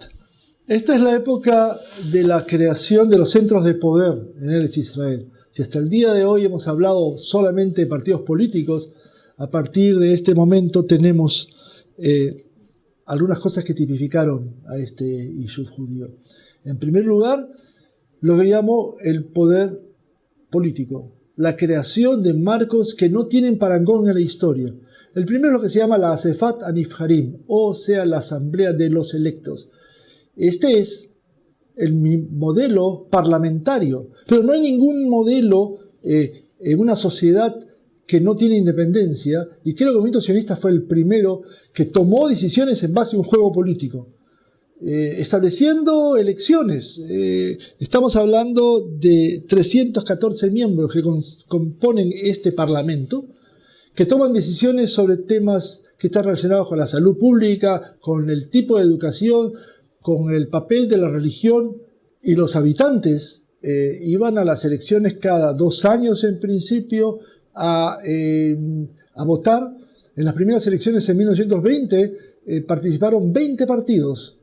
Esta es la época de la creación de los centros de poder en Eretz Israel. Si hasta el día de hoy hemos hablado solamente de partidos políticos, a partir de este momento tenemos algunas cosas que tipificaron a este Yishuv judío. En primer lugar, lo que llamo el poder político. la creación de marcos que no tienen parangón en la historia. El primero es lo que se llama la Asefat Hanivharim, o sea, la Asamblea de los Electos. Este es el modelo parlamentario, pero no hay ningún modelo en una sociedad que no tiene independencia, y creo que el movimiento sionista fue el primero que tomó decisiones en base a un juego político, estableciendo elecciones. Estamos hablando de 314 miembros que componen este parlamento, que toman decisiones sobre temas que están relacionados con la salud pública, con el tipo de educación, con el papel de la religión, y los habitantes iban a las elecciones cada 2 años en principio a votar. En las primeras elecciones en 1920 participaron 20 partidos.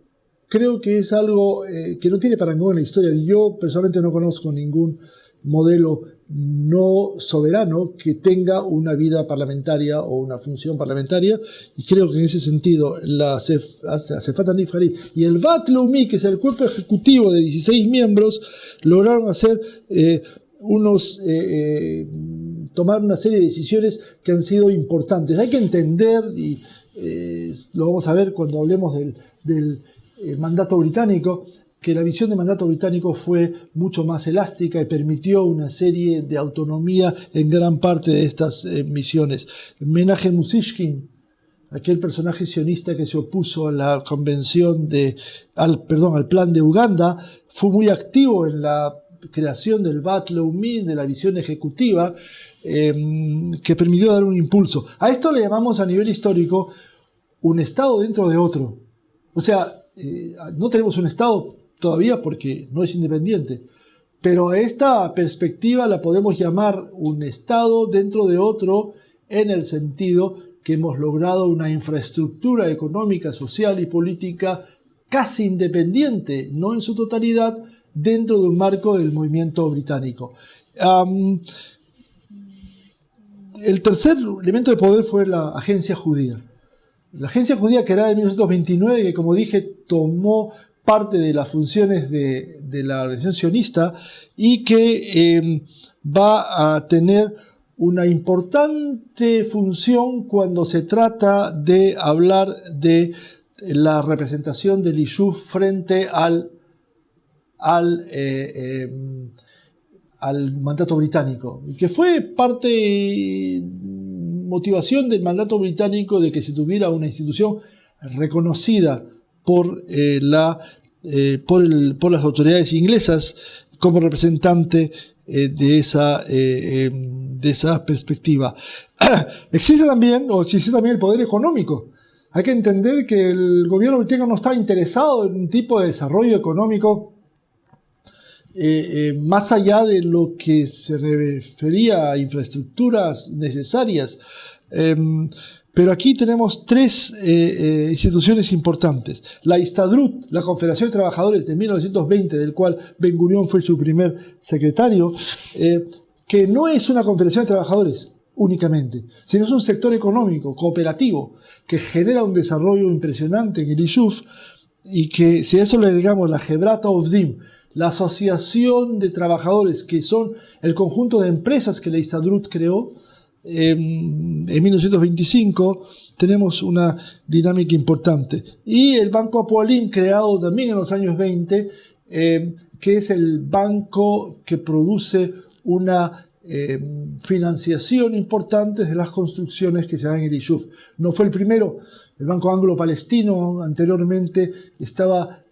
Creo que es algo que no tiene parangón en la historia. Yo personalmente no conozco ningún modelo no soberano que tenga una vida parlamentaria o una función parlamentaria, y creo que en ese sentido la Asefat Hanivharim y el Vat Leumi, que es el cuerpo ejecutivo de 16 miembros, lograron hacer tomar una serie de decisiones que han sido importantes. Hay que entender, y lo vamos a ver cuando hablemos del mandato británico, que la visión de mandato británico fue mucho más elástica y permitió una serie de autonomía en gran parte de estas misiones. Menachem Ussishkin, aquel personaje sionista que se opuso a la convención al plan de Uganda, fue muy activo en la creación del Vat Leumi, de la visión ejecutiva, que permitió dar un impulso. A esto le llamamos a nivel histórico un Estado dentro de otro. O sea, no tenemos un Estado todavía porque no es independiente, pero a esta perspectiva la podemos llamar un Estado dentro de otro, en el sentido que hemos logrado una infraestructura económica, social y política casi independiente, no en su totalidad, dentro de un marco del movimiento británico. El tercer elemento de poder fue la agencia judía. La agencia judía, que era de 1929, que como dije tomó parte de las funciones de la organización sionista, y que va a tener una importante función cuando se trata de hablar de la representación del Yishuv frente al mandato británico, que fue motivación del mandato británico de que se tuviera una institución reconocida por las autoridades inglesas como representante de esa perspectiva. Existió también el poder económico. Hay que entender que el gobierno británico no estaba interesado en un tipo de desarrollo económico más allá de lo que se refería a infraestructuras necesarias. Pero aquí tenemos 3 instituciones importantes. La Histadrut, la Confederación de Trabajadores de 1920, del cual Ben Gurión fue su primer secretario, que no es una confederación de trabajadores únicamente, sino es un sector económico, cooperativo, que genera un desarrollo impresionante en el Yishuv, y que si a eso le agregamos la Hebrat Ovdim, la asociación de trabajadores, que son el conjunto de empresas que la Histadrut creó, en 1925 tenemos una dinámica importante. Y el Banco Apoalim, creado también en los años 20, que es el banco que produce una financiación importante de las construcciones que se dan en el Yishuv. No fue el primero. El Banco Anglo-Palestino anteriormente estaba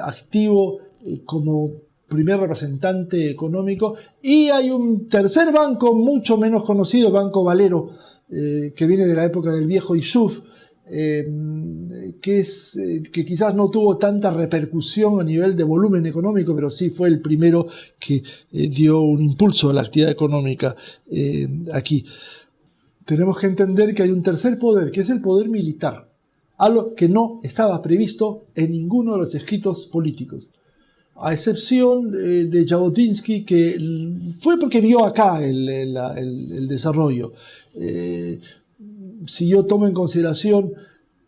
activo como primer representante económico, y hay un tercer banco mucho menos conocido, el Banco Valero, que viene de la época del viejo Yishuv, que quizás no tuvo tanta repercusión a nivel de volumen económico, pero sí fue el primero que dio un impulso a la actividad económica aquí. Tenemos que entender que hay un tercer poder, que es el poder militar, algo que no estaba previsto en ninguno de los escritos políticos, a excepción de Jabotinsky, que fue porque vio acá el desarrollo. Si yo tomo en consideración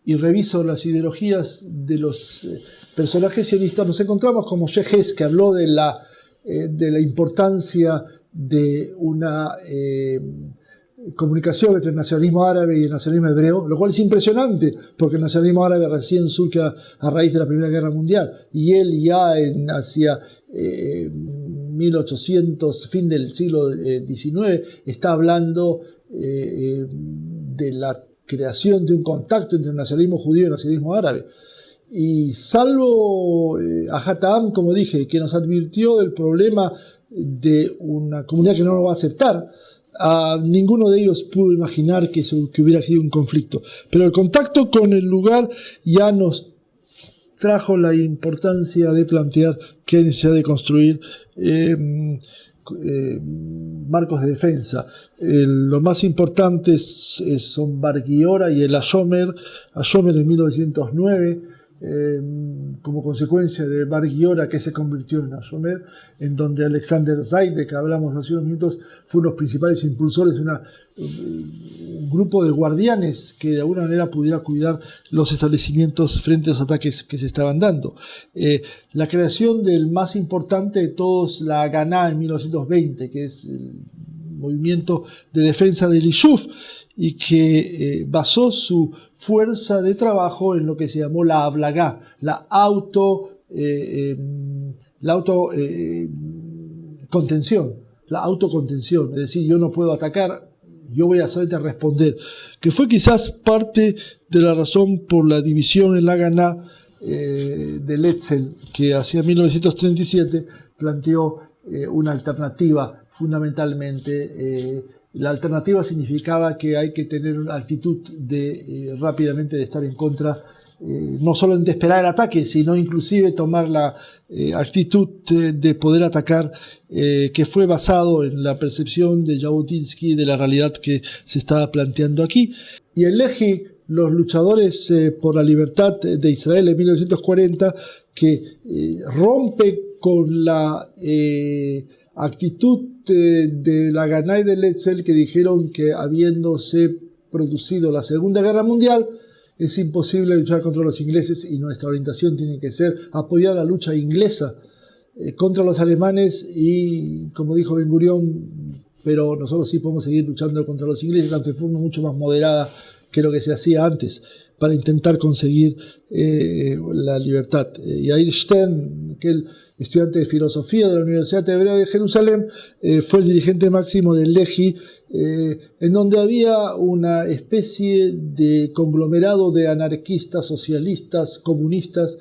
y reviso las ideologías de los personajes sionistas, nos encontramos como Moshe Hess, que habló de la importancia de una comunicación entre el nacionalismo árabe y el nacionalismo hebreo, lo cual es impresionante, porque el nacionalismo árabe recién surge a raíz de la Primera Guerra Mundial, y él ya hacia 1800, fin del siglo XIX, está hablando de la creación de un contacto entre el nacionalismo judío y el nacionalismo árabe. Y salvo Hatam, como dije, que nos advirtió del problema de una comunidad que no lo va a aceptar, ninguno de ellos pudo imaginar que hubiera sido un conflicto. Pero el contacto con el lugar ya nos trajo la importancia de plantear que hay necesidad de construir marcos de defensa. Los más importantes son Bar Giora y el Hashomer en 1909, como consecuencia de Bar Giora, que se convirtió en Hashomer, en donde Alexander Zaid, de que hablamos hace unos minutos, fue uno de los principales impulsores de un grupo de guardianes que de alguna manera pudiera cuidar los establecimientos frente a los ataques que se estaban dando. La creación del más importante de todos, la Haganá, en 1920, que es el movimiento de defensa del Yishuv, y que basó su fuerza de trabajo en lo que se llamó la Hablagá, la autocontención, es decir, yo no puedo atacar, yo voy a solamente responder, que fue quizás parte de la razón por la división en la Haganá del Etzel, que hacia 1937 planteó una alternativa fundamentalmente. La alternativa significaba que hay que tener una actitud de rápidamente de estar en contra, no solo de esperar el ataque, sino inclusive tomar la actitud de poder atacar, que fue basado en la percepción de Jabotinsky de la realidad que se estaba planteando aquí. Y el Lehi, los luchadores por la libertad de Israel en 1940, que rompe con la actitud de la Haganá y del Etzel, que dijeron que habiéndose producido la Segunda Guerra Mundial es imposible luchar contra los ingleses y nuestra orientación tiene que ser apoyar la lucha inglesa contra los alemanes y, como dijo Ben Gurión, pero nosotros sí podemos seguir luchando contra los ingleses, aunque de forma mucho más moderada que lo que se hacía antes, para intentar conseguir la libertad. Yair Stern, aquel estudiante de filosofía de la Universidad Hebrea de Jerusalén, fue el dirigente máximo del Lehi, en donde había una especie de conglomerado de anarquistas, socialistas, comunistas,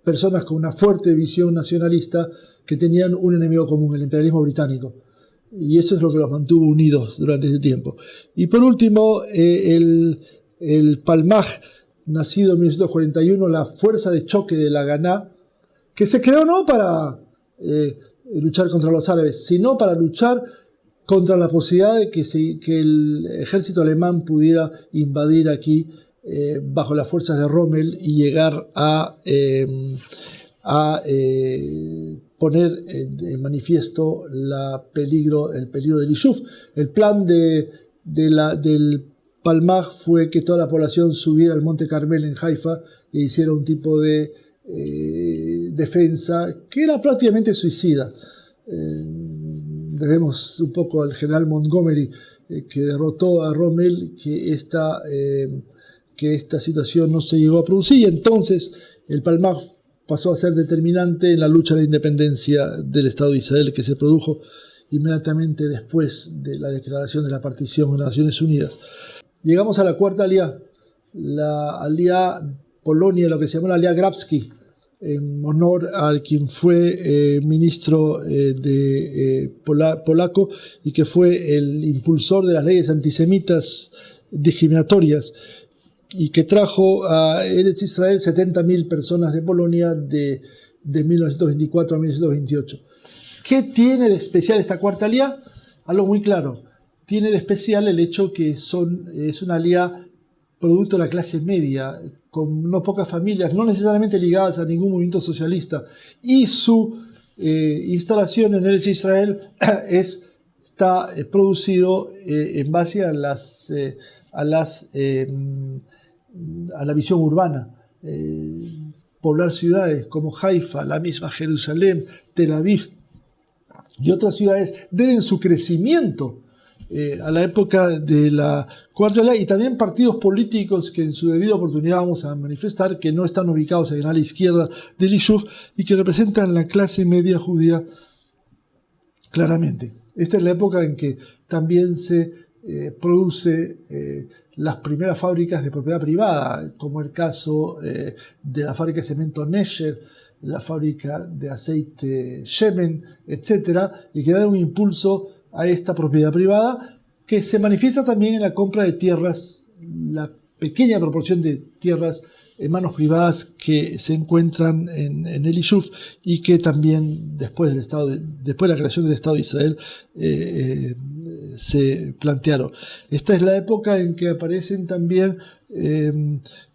personas con una fuerte visión nacionalista que tenían un enemigo común, el imperialismo británico. Y eso es lo que los mantuvo unidos durante ese tiempo. Y por último, el Palmaj, nacido en 1941, la fuerza de choque de la Haganá, que se creó no para luchar contra los árabes, sino para luchar contra la posibilidad de que el ejército alemán pudiera invadir aquí bajo las fuerzas de Rommel y llegar a poner en manifiesto el peligro del Yishuv. El plan del Palmaj fue que toda la población subiera al Monte Carmel en Haifa e hiciera un tipo de defensa que era prácticamente suicida. Debemos un poco al general Montgomery, que derrotó a Rommel, que esta situación no se llegó a producir, y entonces el Palmaj pasó a ser determinante en la lucha de la independencia del Estado de Israel, que se produjo inmediatamente después de la declaración de la partición en las Naciones Unidas. Llegamos a la cuarta aliyá, la aliyá Polonia, lo que se llamó la aliyá Grabski, en honor a quien fue ministro polaco y que fue el impulsor de las leyes antisemitas discriminatorias y que trajo a Eretz Israel 70.000 personas de Polonia de 1924 a 1928. ¿Qué tiene de especial esta cuarta aliyá? Algo muy claro. Tiene de especial el hecho que es una aliyá producto de la clase media, con no pocas familias, no necesariamente ligadas a ningún movimiento socialista, y su instalación en Eretz Israel está producido en base a la visión urbana. Poblar ciudades como Haifa, la misma Jerusalén, Tel Aviv, y otras ciudades deben su crecimiento a la época de la Cuarta Ola, y también partidos políticos que en su debida oportunidad vamos a manifestar, que no están ubicados en la izquierda del Yishuv y que representan la clase media judía claramente. Esta es la época en que también se produce las primeras fábricas de propiedad privada, como el caso de la fábrica de cemento Nesher, la fábrica de aceite Shemen, etc., y que dan un impulso a esta propiedad privada, que se manifiesta también en la compra de tierras, la pequeña proporción de tierras en manos privadas que se encuentran en el Yishuv y que también después de la creación del Estado de Israel se plantearon. Esta es la época en que aparecen también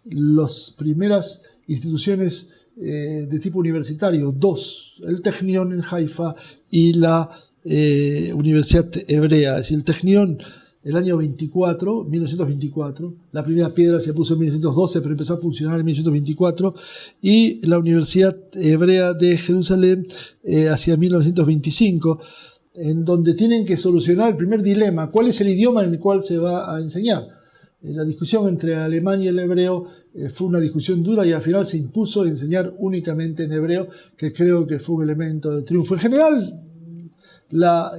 las primeras instituciones de tipo universitario, dos, el Technion en Haifa y la Universidad Hebrea. Es decir, el Technion el año 1924, la primera piedra se puso en 1912, pero empezó a funcionar en 1924, y la Universidad Hebrea de Jerusalén hacia 1925, en donde tienen que solucionar el primer dilema: ¿cuál es el idioma en el cual se va a enseñar? La discusión entre el alemán y el hebreo fue una discusión dura, y al final se impuso enseñar únicamente en hebreo, que creo que fue un elemento de triunfo. En general, la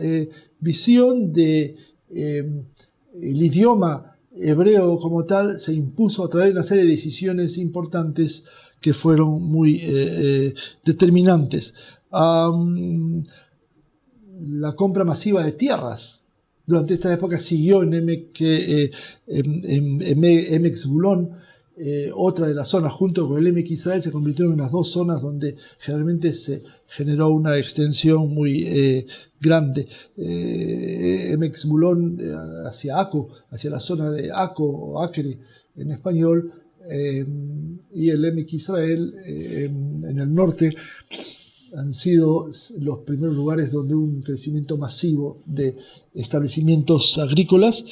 visión de el idioma hebreo como tal se impuso a través de una serie de decisiones importantes que fueron muy determinantes. La compra masiva de tierras durante esta época siguió en Emek Zebulón. Otra de las zonas, junto con el Emek Israel, se convirtieron en las dos zonas donde generalmente se generó una extensión muy grande. Emek Zebulón hacia Aco, hacia la zona de Aco o Acre en español, y el Emek Israel en el norte, han sido los primeros lugares donde hubo un crecimiento masivo de establecimientos agrícolas,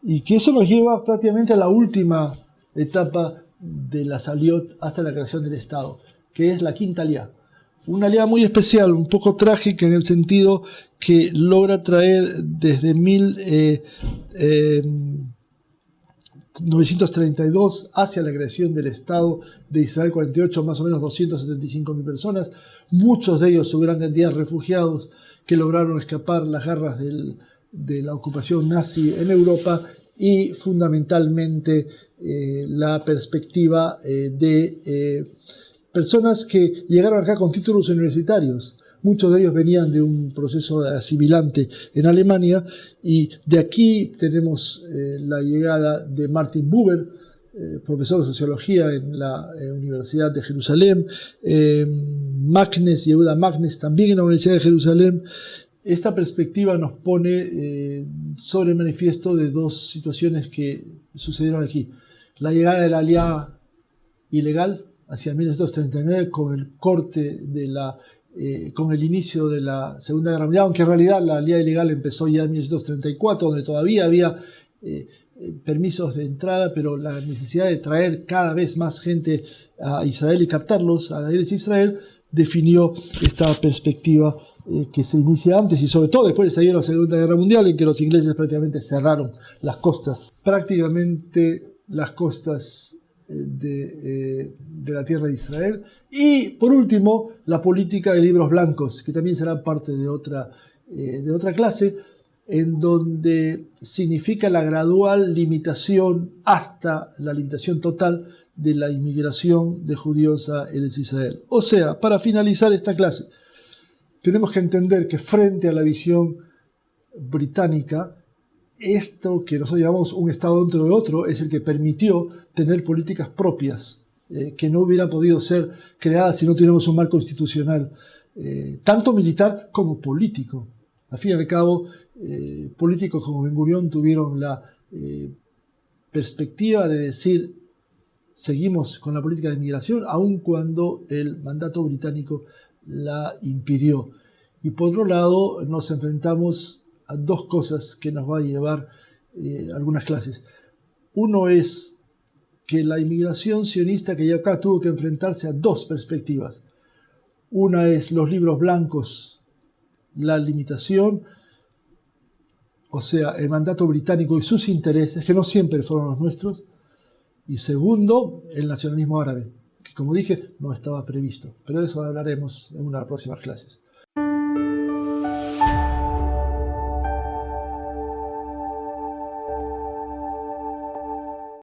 y que eso nos lleva prácticamente a la última etapa de la Saliot hasta la creación del Estado, que es la quinta aliá. Una aliá muy especial, un poco trágica en el sentido que logra traer desde 1932 hacia la creación del Estado de Israel 48, más o menos 275.000 personas, muchos de ellos su gran cantidad refugiados que lograron escapar las garras de la ocupación nazi en Europa, y fundamentalmente la perspectiva de personas que llegaron acá con títulos universitarios. Muchos de ellos venían de un proceso asimilante en Alemania, y de aquí tenemos la llegada de Martin Buber, profesor de sociología en la Universidad de Jerusalén, Yehuda Magnes, también en la Universidad de Jerusalén. Esta perspectiva nos pone sobre el manifiesto de dos situaciones que sucedieron aquí. La llegada de la aliá ilegal hacia 1939 con el corte con el inicio de la Segunda Guerra Mundial, aunque en realidad la aliá ilegal empezó ya en 1934, donde todavía había permisos de entrada, pero la necesidad de traer cada vez más gente a Israel y captarlos a la Eretz Israel definió esta perspectiva que se inicia antes, y sobre todo después de salir la Segunda Guerra Mundial, en que los ingleses prácticamente cerraron las costas, de la tierra de Israel. Y por último, la política de libros blancos, que también será parte de otra clase, en donde significa la gradual limitación hasta la limitación total de la inmigración de judíos a Eretz Israel. O sea, para finalizar esta clase, tenemos que entender que frente a la visión británica, esto que nosotros llamamos un Estado dentro de otro es el que permitió tener políticas propias que no hubieran podido ser creadas si no tuviéramos un marco institucional, tanto militar como político. Al fin y al cabo, políticos como Ben Gurión tuvieron la perspectiva de decir: seguimos con la política de migración, aun cuando el mandato británico la impidió. Y por otro lado, nos enfrentamos a dos cosas que nos va a llevar algunas clases. Uno es que la inmigración sionista que llegó acá tuvo que enfrentarse a dos perspectivas. Una es los libros blancos la limitación, o sea, el mandato británico y sus intereses, que no siempre fueron los nuestros. Y segundo, el nacionalismo árabe, que como dije, no estaba previsto. Pero de eso hablaremos en una de las próximas clases.